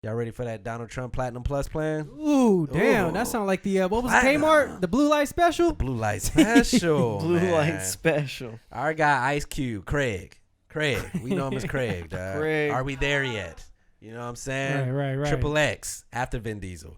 Y'all ready for that Donald Trump Platinum Plus plan? Ooh, damn. That sounds like the, what was it, Kmart? The Blue Light Special? Blue Light Special. Blue Light Special. Our guy Ice Cube, Craig. We know him as Craig. Craig. Are we there yet? You know what I'm saying? Right. Triple X after Vin Diesel.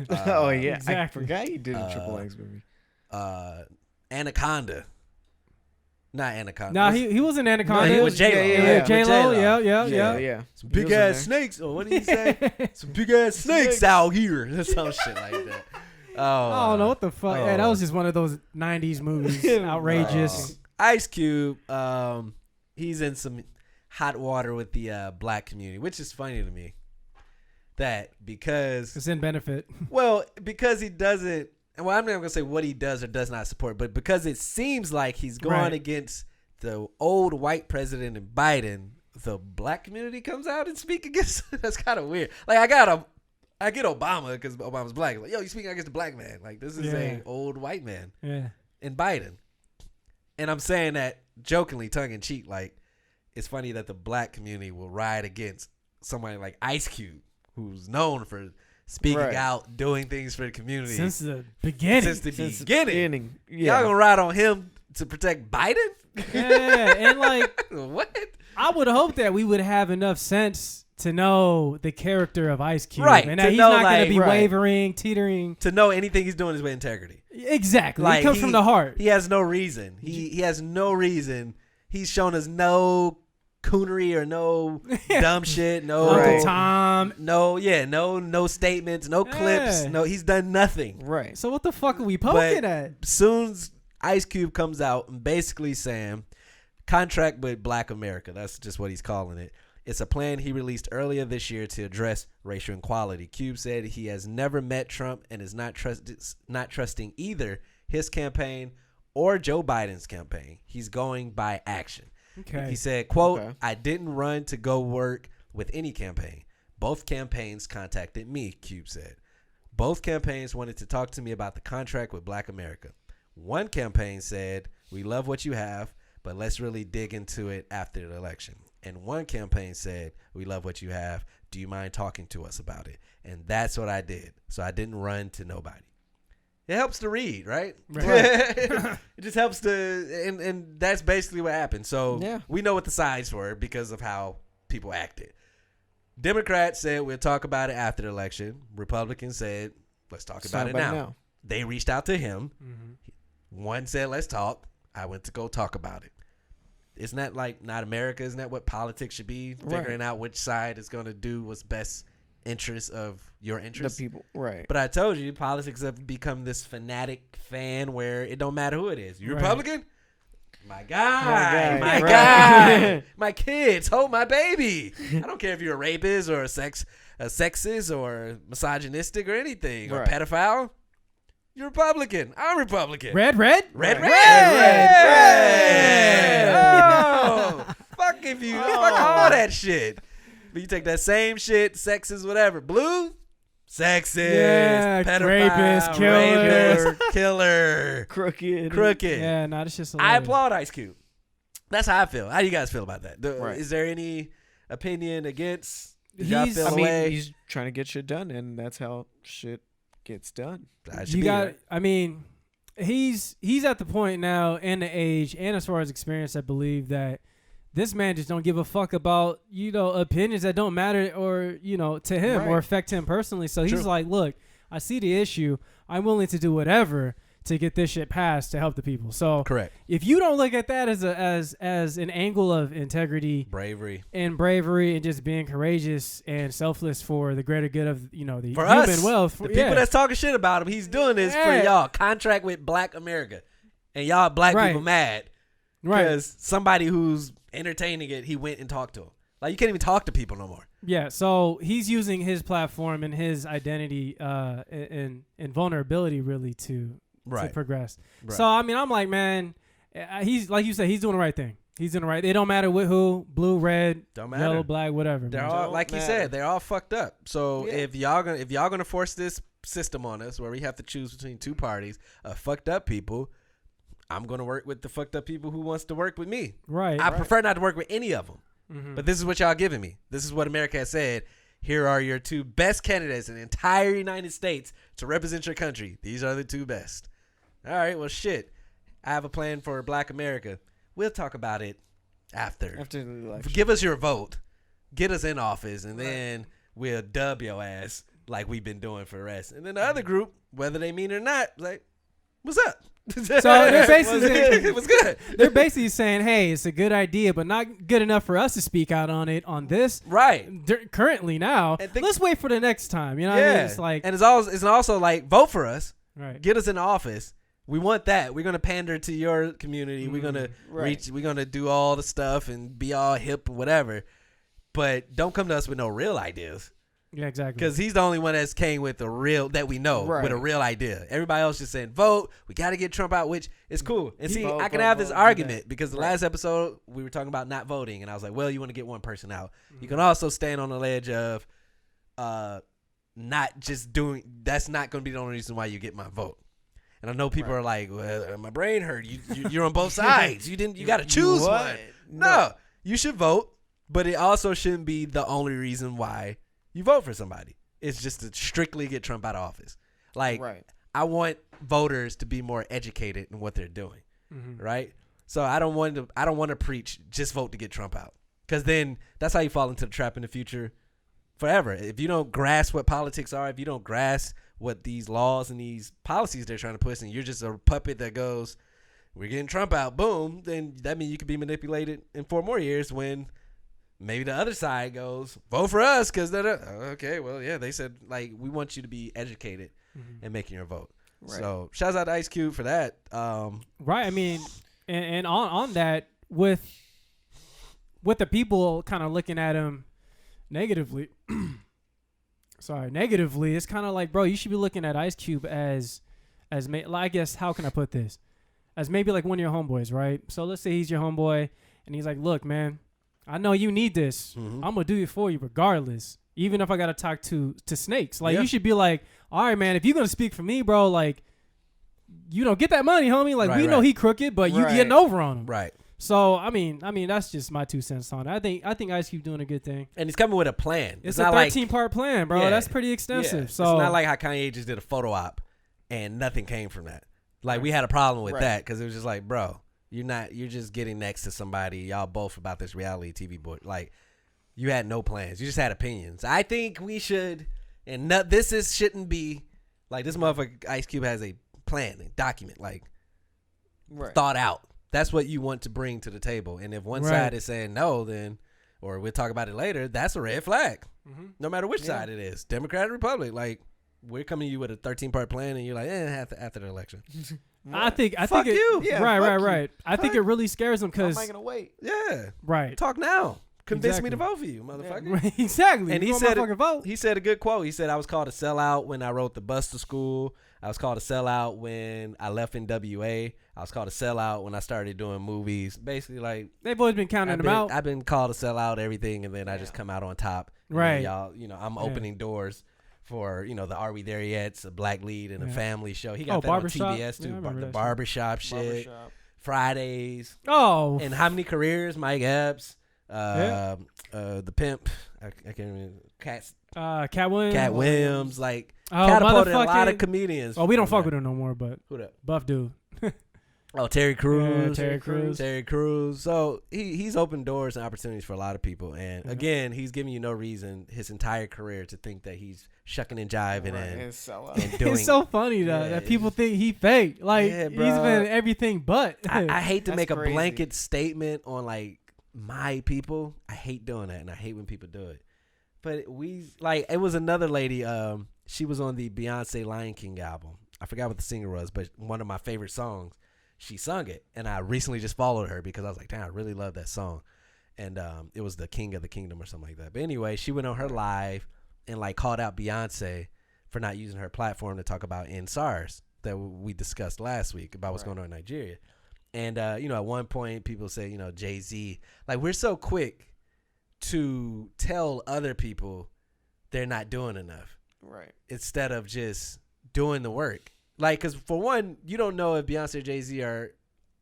Oh, yeah. Exactly. I forgot you did a Triple X movie. Anaconda. Not Anaconda. No, he was in Anaconda. No, he was J-Lo. J-Lo, yeah. Some big ass snakes. Oh, what did he say? Some big ass snakes out here. Some shit like that. I don't know what the fuck. Yeah, that was just one of those 90s movies. Outrageous. Ice Cube, he's in some hot water with the black community, which is funny to me. That because it's in benefit. Well, because he doesn't. Well, I'm not going to say what he does or does not support, but because it seems like he's going against the old white president and Biden, the black community comes out and speak against. That's kind of weird. Like I get Obama because Obama's black. Like, yo, you speaking against a black man? Like this is a old white man. Yeah. And Biden, and I'm saying that jokingly, tongue in cheek. Like it's funny that the black community will ride against somebody like Ice Cube, who's known for speaking out, doing things for the community. Since the beginning. Since the beginning. Yeah. Y'all gonna ride on him to protect Biden? Yeah, and like what? I would hope that we would have enough sense to know the character of Ice Cube. Right. And that he's not going to be wavering, teetering. To know anything he's doing is with integrity. Exactly. Like, it comes from the heart. He has no reason. He has no reason. He's shown us no coonery or no dumb shit, no Uncle Tom, no statements, no clips, no, he's done nothing. Right. So what the fuck are we poking at? Soon as Ice Cube comes out and basically saying contract with Black America, that's just what he's calling it. It's a plan he released earlier this year to address racial inequality. Cube said he has never met Trump and is not trusting either his campaign or Joe Biden's campaign. He's going by action. Okay. He said, quote, I didn't run to go work with any campaign. Both campaigns contacted me, Cube said. Both campaigns wanted to talk to me about the contract with Black America. One campaign said, we love what you have, but let's really dig into it after the election. And one campaign said, we love what you have. Do you mind talking to us about it? And that's what I did. So I didn't run to nobody. It helps to read, right? It just helps to, and that's basically what happened. So we know what the sides were because of how people acted. Democrats said we'll talk about it after the election. Republicans said let's talk about it now. They reached out to him. Mm-hmm. One said let's talk. I went to go talk about it. Isn't that like not America? Isn't that what politics should be? Figuring out which side is going to do what's best interest of your interest. The people, right. But I told you, politics have become this fanatic fan where it don't matter who it is. You Republican? My guy. My kids. Hold my baby. I don't care if you're a rapist or a sexist or misogynistic or anything or pedophile. You're Republican. I'm Republican. Red. Oh, fuck if you fuck all that shit. But you take that same shit, sexist, whatever. Blue, sexist, pedophile, rapist, killer, crooked. Yeah, no, it's just. I applaud Ice Cube. That's how I feel. How do you guys feel about that? Is there any opinion against? He's trying to get shit done, and that's how shit gets done. He's at the point now, and the age, and as far as experience, I believe that this man just don't give a fuck about, opinions that don't matter or, to him or affect him personally. So he's like, look, I see the issue. I'm willing to do whatever to get this shit passed to help the people. So correct. If you don't look at that as an angle of integrity, bravery and just being courageous and selfless for the greater good of, the human wealth. The people that's talking shit about him, he's doing this for y'all. Contract with Black America. And y'all black people mad. Right. Because somebody who's entertaining it, he went and talked to him. Like, you can't even talk to people no more. Yeah, so he's using his platform and his identity and vulnerability really to progress. Right. So, I mean, I'm like, man, he's like you said, he's doing the right thing. He's doing the right. It don't matter with who, blue, red, yellow, black, whatever. They're all, like you said, they're all fucked up. So if y'all gonna force this system on us where we have to choose between two parties of fucked up people, I'm going to work with the fucked up people who wants to work with me. Right. I prefer not to work with any of them. Mm-hmm. But this is what y'all giving me. This is what America has said. Here are your 2 best candidates in the entire United States to represent your country. These are the 2 best. All right, well, shit. I have a plan for Black America. We'll talk about it after the election. Give us your vote. Get us in office, and then we'll dub your ass like we've been doing for the rest. And then the other group, whether they mean it or not, like, what's up? So they're basically it was good. They're basically saying, hey, it's a good idea, but not good enough for us to speak out on it on this. Right. Currently now. Let's wait for the next time. You know what I mean? It's like, and it's also like, vote for us. Right. Get us in office. We want that. We're gonna pander to your community. We're gonna reach. We're gonna do all the stuff and be all hip or whatever. But don't come to us with no real ideas. Yeah, exactly. Because he's the only one that's came with a real that we know with a real idea. Everybody else just saying vote. We got to get Trump out, which is cool. And see, I can have this argument because the last episode we were talking about not voting, and I was like, well, you want to get one person out. You can also stand on the ledge of not just doing. That's not going to be the only reason why you get my vote. And I know people are like, well, my brain hurt. You're on both sides. You got to choose one. No, you should vote, but it also shouldn't be the only reason why you vote for somebody. It's just to strictly get Trump out of office. Like, I want voters to be more educated in what they're doing, right? So I don't want to preach just vote to get Trump out, because then that's how you fall into the trap in the future forever. If you don't grasp what politics are, if you don't grasp what these laws and these policies they're trying to push, and you're just a puppet that goes, we're getting Trump out, boom, then that means you could be manipulated in 4 more years when maybe the other side goes, vote for us because they're okay. Well, yeah, they said, like, we want you to be educated in making your vote. Right. So shouts out to Ice Cube for that. Right. I mean, and on that, with the people kind of looking at him negatively, negatively, it's kind of like, bro, you should be looking at Ice Cube as I guess, how can I put this? As maybe like one of your homeboys, right? So let's say he's your homeboy, and he's like, look, man, I know you need this. I'm going to do it for you regardless, even if I got to talk to snakes. Like, you should be like, all right, man, if you're going to speak for me, bro, like, get that money, homie. Like, we know he crooked, but you getting over on him. Right. So, I mean, that's just my 2 cents on it. I think Ice Cube doing a good thing. And he's coming with a plan. It's a 13-part plan, bro. That's pretty extensive. So it's not like how Kanye just did a photo op and nothing came from that. Like, we had a problem with that because it was just like, bro, you're just getting next to somebody. Y'all both about this reality TV board. Like, you had no plans. You just had opinions. I think we should, and shouldn't be, like, this motherfucker Ice Cube has a plan, a document, like, thought out. That's what you want to bring to the table. And if one side is saying no, then, or we'll talk about it later, that's a red flag. No matter which side it is, Democrat or Republic. Like, we're coming to you with a 13-part plan, and you're like, after the election. I think fuck you. Yeah, right. I think it really scares them because. I'm not gonna wait. Yeah. Right. Talk now. Convince me to vote for you, motherfucker. Yeah, exactly. And he said a good quote. He said, I was called a sellout when I wrote the bus to school. I was called a sellout when I left NWA. I was called a sellout when I started doing movies. Basically, like, they've always been counting them out. I've been called a sellout, everything, and then I just come out on top. Right. Y'all, I'm opening doors for, the Are We There Yet's a black lead and a family show. He got that on TBS too. The barbershop shit. Fridays. Oh. And how many careers? Mike Epps. The pimp. I can't remember. Cat Williams. Cat Williams. Like, catapulted a lot of comedians. Oh, we don't fuck with him no more, but. Who that? Buff dude. Terry Crews. Yeah, Terry Crews. So he's opened doors and opportunities for a lot of people. And again, he's giving you no reason his entire career to think that he's shucking and jiving and doing. It's so funny though that people think he fake. Like, he's been everything but. I hate to make a blanket statement on, like, my people. I hate doing that, and I hate when people do it. But it was another lady. She was on the Beyonce Lion King album. I forgot what the singer was, but one of my favorite songs. She sung it, and I recently just followed her because I was like, damn, I really love that song. And it was the King of the Kingdom or something like that. But anyway, she went on her live and, like, called out Beyonce for not using her platform to talk about SARS that we discussed last week about what's going on in Nigeria. And, at one point, people say, Jay-Z. Like, we're so quick to tell other people they're not doing enough. Right. Instead of just doing the work. Like, because for one, you don't know if Beyonce or Jay-Z are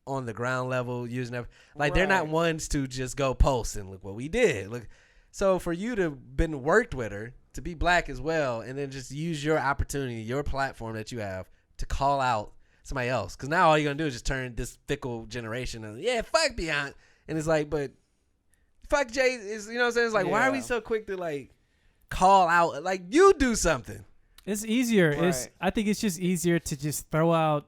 on the ground level using that. Like, they're not ones to just go post and look what we did. Look, So for you to been worked with her, to be black as well, and then just use your opportunity, your platform that you have to call out somebody else. Because now all you're going to do is just turn this fickle generation and, yeah, fuck Beyonce. And it's like, but fuck Jay. Is, you know what I'm saying? It's like, why are we so quick to, like, call out? Like, you do something. It's easier. Right. I think it's just easier to just throw out,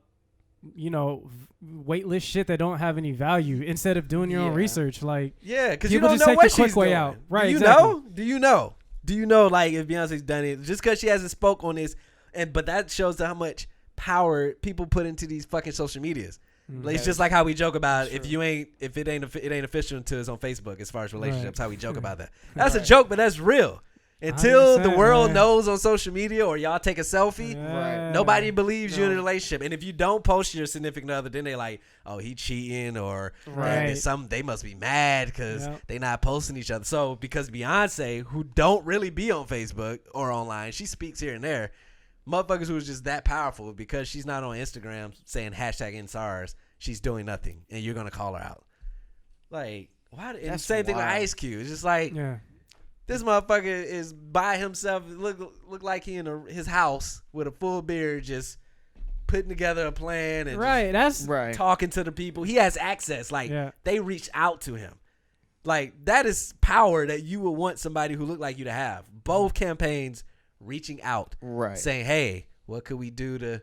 weightless shit that don't have any value instead of doing your own research. Like, yeah, because you don't just know take what the quick she's way doing. out. Right? Do you exactly. know? Do you know? Do you know? Like, if Beyonce's done it, just because she hasn't spoke on this, but that shows how much power people put into these fucking social medias. Like, it's just like how we joke about if it ain't official until it's on Facebook as far as relationships. How we joke about that. That's a joke, but that's real. Until the world knows on social media or y'all take a selfie, nobody believes you in a relationship. And if you don't post your significant other, then they like, oh, he cheating or they must be mad because they not posting each other. So because Beyonce, who don't really be on Facebook or online, she speaks here and there. Motherfuckers who is just that powerful because she's not on Instagram saying #InSARS, she's doing nothing, and you're gonna call her out. Like, why? And That's same thing with wild. Ice Cube. It's just like, this motherfucker is by himself. Look like he in his house with a full beard, just putting together a plan and that's talking to the people. He has access. Like they reached out to him. Like that is power that you would want somebody who looked like you to have. Both campaigns reaching out, saying, "Hey, what could we do to?"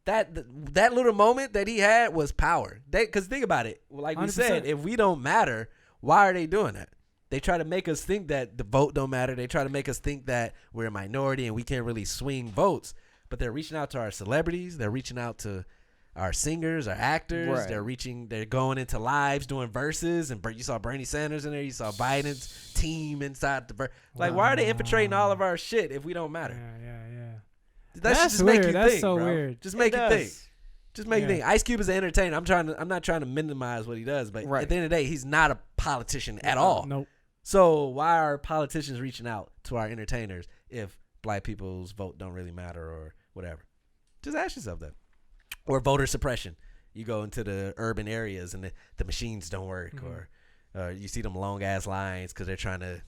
That little moment that he had was power. Because think about it. Like we 100%. said, if we don't matter, why are they doing that? They try to make us think that the vote don't matter. They try to make us think that we're a minority and we can't really swing votes. But they're reaching out to our celebrities. They're reaching out to our singers, our actors. They're going into lives doing verses. And you saw Bernie Sanders in there. You saw Biden's team inside the Like, why are they infiltrating all of our shit if we don't matter? Yeah. That should just weird. make you That's think, so bro. weird. Just make you think. Just make you think. Ice Cube is an entertainer. I'm not trying to minimize what he does, but at the end of the day, he's not a politician at all. Nope. So why are politicians reaching out to our entertainers if black people's vote don't really matter or whatever? Just ask yourself that. Or voter suppression. You go into the urban areas and the machines don't work, or you see them long ass lines because they're trying to,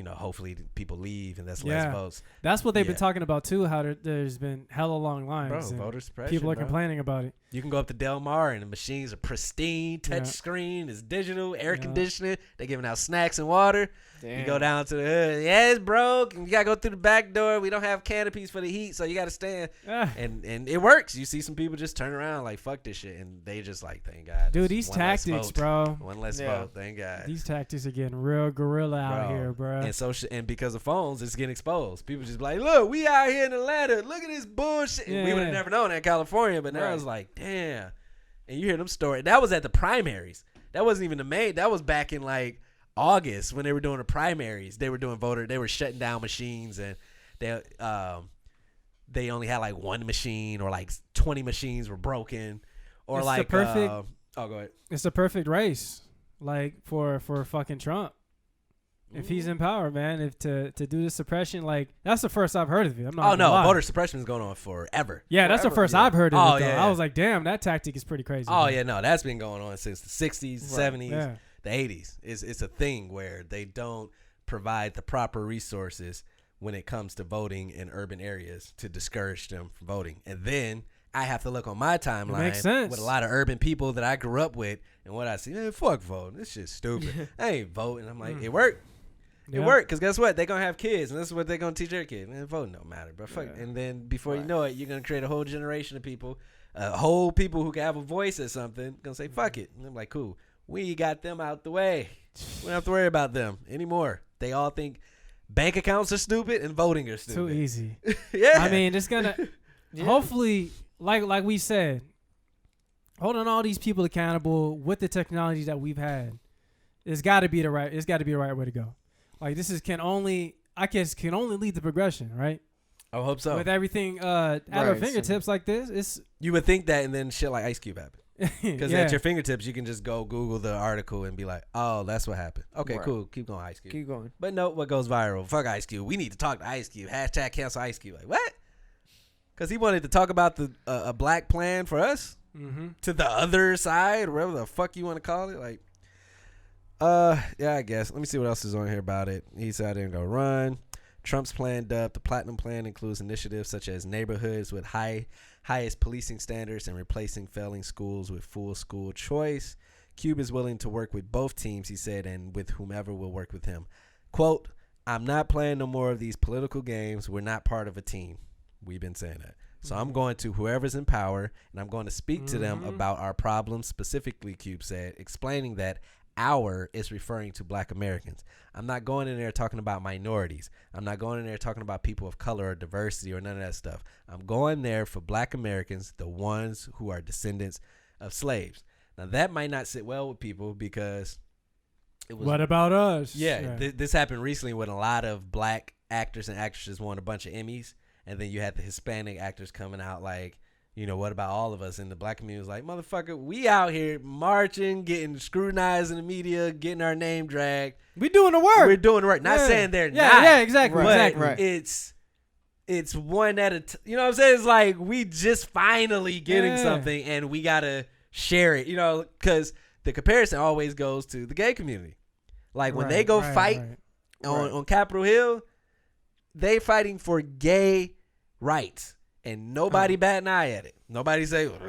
hopefully people leave and that's less votes. That's what they've been talking about too. How there's been hella long lines. Bro, voter suppression. People are complaining about it. You can go up to Del Mar and the machines are pristine, touch screen, it's digital, air conditioning. They're giving out snacks and water. Damn. You go down to the hood. Yeah, it's broke. And you got to go through the back door. We don't have canopies for the heat, so you got to stand. And it works. You see some people just turn around like, fuck this shit. And they just like, thank God. Dude, these tactics, bro. One less vote. Thank God. These tactics are getting real guerrilla out here, bro. And because of phones, it's getting exposed. People just be like, look, we out here in Atlanta. Look at this bullshit. And we would have never known that in California, but now it's like, damn. And you hear them stories. That was at the primaries. That wasn't even the main. That was back in like August when they were doing the primaries. They were doing they were shutting down machines, and they only had like one machine, or like 20 machines were broken, or it's like the perfect. Go ahead. It's the perfect race, like for fucking Trump. If he's in power, man, if to do the suppression, like that's the first I've heard of it. I'm not. Voter suppression is going on forever. Yeah, that's the first I've heard of it. Yeah. I was like, damn, that tactic is pretty crazy. Oh yeah, no, that's been going on since the 60s, 70s, the 80s. It's a thing where they don't provide the proper resources when it comes to voting in urban areas to discourage them from voting, and then I have to look on my timeline with a lot of urban people that I grew up with, and what I see, man, fuck voting. This shit's stupid. I ain't voting. I'm like, it worked. It worked, because guess what? They're going to have kids, and this is what they're going to teach their kids. Man, voting don't matter, bro. Fuck. And then before you know it, you're going to create a whole generation of people, people who can have a voice or something, going to say, fuck it. And I'm like, cool. We got them out the way. We don't have to worry about them anymore. They all think bank accounts are stupid and voting is stupid. Too easy. Yeah. I mean, it's going to, hopefully, like we said, holding all these people accountable with the technology that we've had, it's got to be the right way to go. Like can only lead to progression, right? I hope so. With everything at our fingertips like this, you would think that, and then shit like Ice Cube happened. Because at your fingertips, you can just go Google the article and be like, oh, that's what happened. Okay, cool. Keep going, Ice Cube. Keep going. But no, what goes viral? Fuck Ice Cube. We need to talk to Ice Cube. # cancel Ice Cube. Like, what? Because he wanted to talk about a black plan for us to the other side, whatever the fuck you want to call it. Like, Yeah, I guess. Let me see what else is on here about it. He said I didn't go run. Trump's planned up. The Platinum Plan includes initiatives such as neighborhoods with highest policing standards and replacing failing schools with full school choice. Cube is willing to work with both teams, he said, and with whomever will work with him. Quote, I'm not playing no more of these political games. We're not part of a team. We've been saying that. So I'm going to whoever's in power, and I'm going to speak to them about our problems specifically, Cube said, explaining that our is referring to black Americans. I'm not going in there talking about minorities. I'm not going in there talking about people of color or diversity or none of that stuff. I'm going there for black Americans, the ones who are descendants of slaves. Now, that might not sit well with people because it was... What about us? Yeah, this happened recently when a lot of black actors and actresses won a bunch of Emmys, and then you had the Hispanic actors coming out like, you know, what about all of us? And the black community was like, motherfucker, we out here marching, getting scrutinized in the media, getting our name dragged. We doing the work. We're doing the work. Not saying they're not. Yeah, exactly. But exactly. it's one at a time. You know what I'm saying? It's like we just finally getting something, and we got to share it, you know, because the comparison always goes to the gay community. Like when they go fight on Capitol Hill, they fighting for gay rights. And nobody bat an eye at it. Nobody say, well,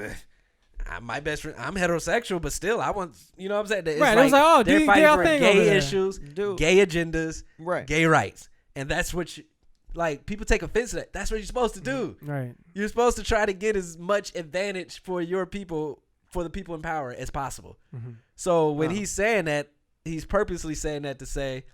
my best friend, I'm heterosexual, but still, I want, you know what I'm saying? It's right. It was like, oh, they're fighting for gay issues, Dude. gay agendas, Right. gay rights. And that's what like, people take offense to that. That's what you're supposed to do. Right. You're supposed to try to get as much advantage for your people, for the people in power as possible. Mm-hmm. So when he's saying that, he's purposely saying that to say,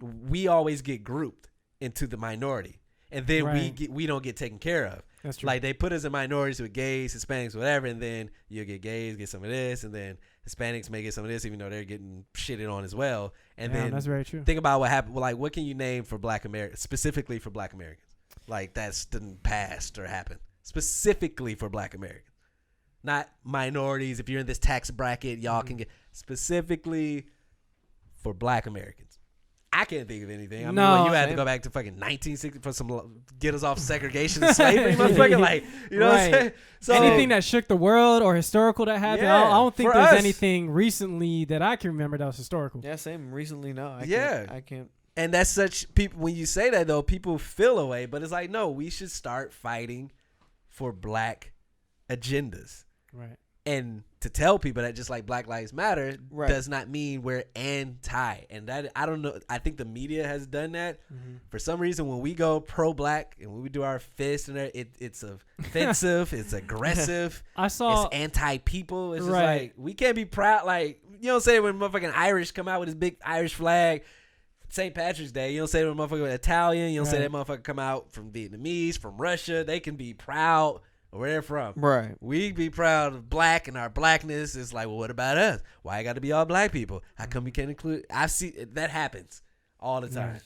we always get grouped into the minority. And then we don't get taken care of. That's true. Like they put us in minorities with gays, Hispanics, whatever, and then you'll get gays, get some of this, and then Hispanics may get some of this, even though they're getting shitted on as well. And then that's very true. Think about what happened. Like, what can you name for black Americans, specifically for black Americans? Like that's didn't passed or happened specifically for black Americans, not minorities. If you're in this tax bracket, y'all can get specifically for black Americans. I can't think of anything. I mean, you had to go back to fucking 1960 for some get us off segregation and slavery, motherfucker. Like, you know what I'm saying? So anything that shook the world or historical that happened, I don't think there's anything recently that I can remember that was historical. Yeah, same recently. No, I can't. And that's such people. When you say that though, people feel away. But it's like, no, we should start fighting for black agendas. Right. And to tell people that just like Black Lives Matter does not mean we're anti. And that, I don't know. I think the media has done that. Mm-hmm. For some reason, when we go pro-black and when we do our fist and it's offensive, it's aggressive. it's anti-people. It's just like, we can't be proud. Like, you don't say when motherfucking Irish come out with his big Irish flag, St. Patrick's Day. You don't say when motherfucking Italian. You don't say that motherfucker come out from Vietnamese, from Russia. They can be proud. Where they're from. Right. We be proud of black and our blackness. It's like, well, what about us? Why it got to be all black people? How come we can't include? I've seen that happens all the time.